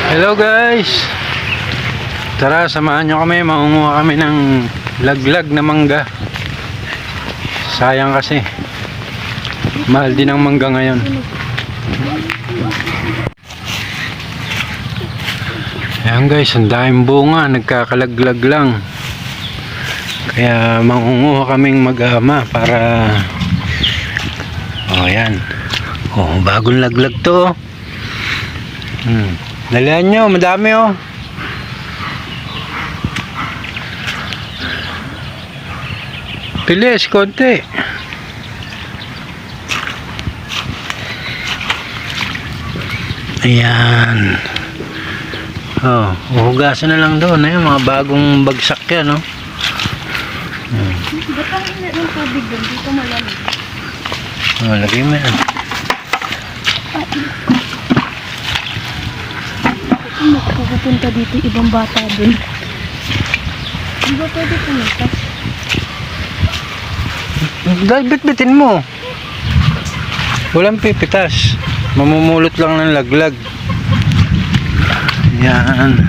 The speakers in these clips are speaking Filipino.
Hello guys, tara samahan nyo kami, mangunguha kami ng laglag na mangga. Sayang kasi mahal din ang mangga ngayon. Ayan guys, ang daming bunga, nagkakalaglag lang. Kaya mangunguha kaming mag-ama para ayan. Bagong laglag to. Dalihan nyo, madami oh. Bilis, konti. Ayan. Uhugasan na lang doon. Ayan, mga bagong bagsak yan oh. Ba't ang init ng tubig doon? Dito malamig. Lagay mo yan. Pupunta dito ibang bata dun. Di ba pwede pumunta? Dahil bitbitin mo. Walang pipitas. Mamumulot lang ng laglag. Yan.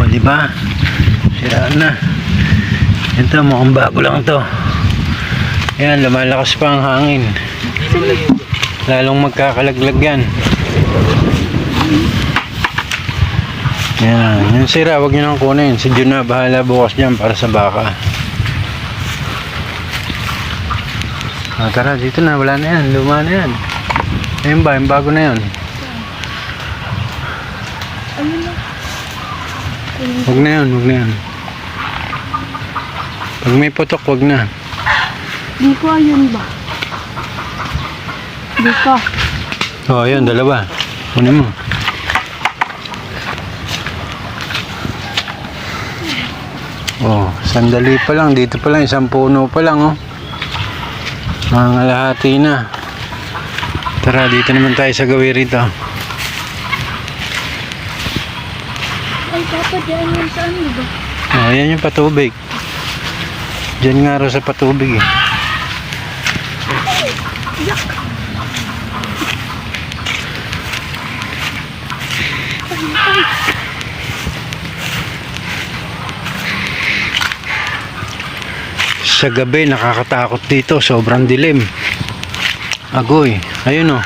Di ba? Siraan na. Ito, mukhang bago lang to. Yan, lumalakas pa ang hangin. Lalong magkakalaglag yan. Yan, yung sira, wag nyo nang kunin. Si Jun na bahala bukas dyan para sa baka. Tara, dito na, wala na yan, luma na yan. Ayun ba, yung bago na yan. Ayun na. Wag na yan, wag na yan. Pag may putok, wag na. Di ko ayun ba? Di ko. Ayun, dalawa. Kunin mo. Sandali pa lang, dito pa lang, isang puno pa lang oh. Mangalahati na. Tara, dito naman tayo sa gawin rito. Ay, papa, diyan yan sa ano ba? Ayan yung patubig. Diyan nga ro sa patubig eh. Yak! Sa gabi nakakatakot dito, sobrang dilim. Agoy, ayun oh.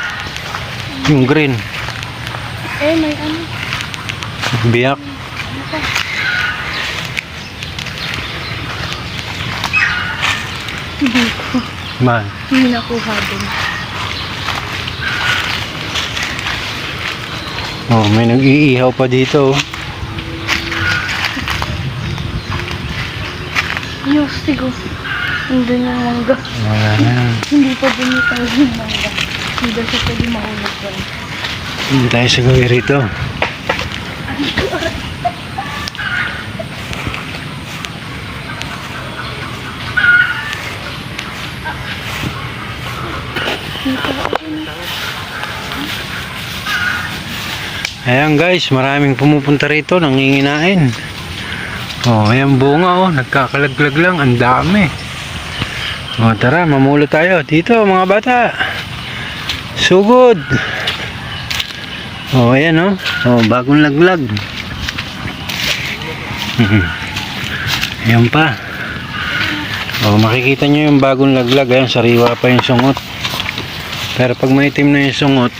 Yung green. May ano? Biyak. Hindi ko. Hindi nakuha din. May nag-iihaw pa dito oh. Diyos, sigo. Nandun yung mangga. Wala na. Hindi pa bumitaw yung mangga. Hindi siya pwede mahulog doon. Hindi tayo sa gawin rito. Ayan guys, maraming pumupunta rito, nanginginain. Ayan bunga nagkakalaglag lang, ang dami. Tara, mamulo tayo. Dito mga bata. Sugod. Ayan bagong laglag. Ayan pa. Makikita nyo yung bagong laglag. Ayan, sariwa pa yung sungot. Pero pag maitim na yung sungot,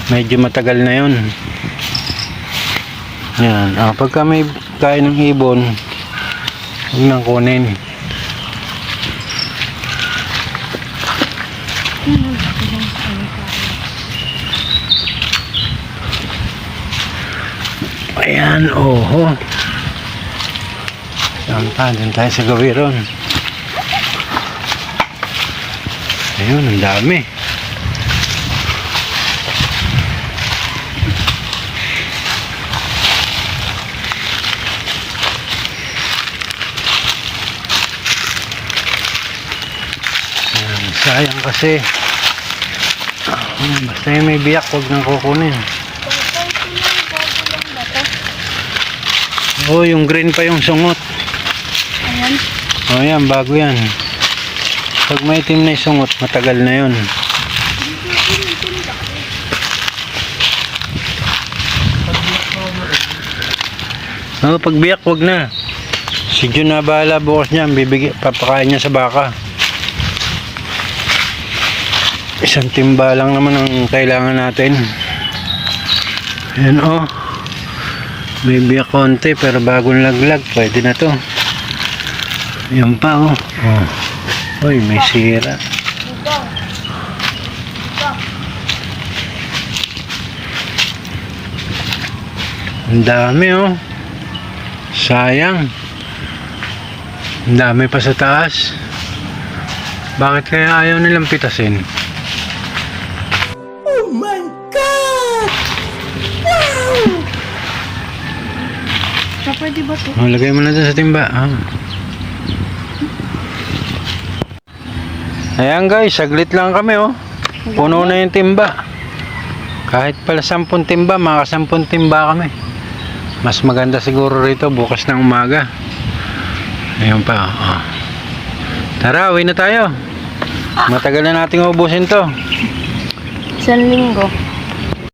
medyo matagal na yun. Yan. Pagka may kain ng ibon, huwag nang kunin. Ayan, Sampa, dyan tayo sa gawiron. Ayun, ang dami. Sayang kasi basta yung may biyak, huwag nang kukunin. Yung green pa yung sungot. Ayan. Yan, bago yan. Pag may itim na yung sungot, matagal na yun. Oo, pag biyak, wag na. Si Jun na bahala bukas niyan. Papakain niya sa baka. Isang timba lang naman ang kailangan natin. Ayan oh. May biyak konti pero bagong laglag. Pwede na to. Ayan pa oh. Oh. Uy, may sira. Ang dami oh. Sayang. Ang dami pa sa taas. Bakit kaya ayaw nilang pitasin? Oh my God! Wow! So, pwede ba to? Oh, lagay mo na dun sa timba. Ah. Ayan guys, saglit lang kami oh. Puno na yung timba. Kahit pala 10 timba, mga 10 timba kami. Mas maganda siguro rito bukas ng umaga. Ayun pa oh. Tara, uwi na tayo. Matagal na nating ubusin to. 1 linggo.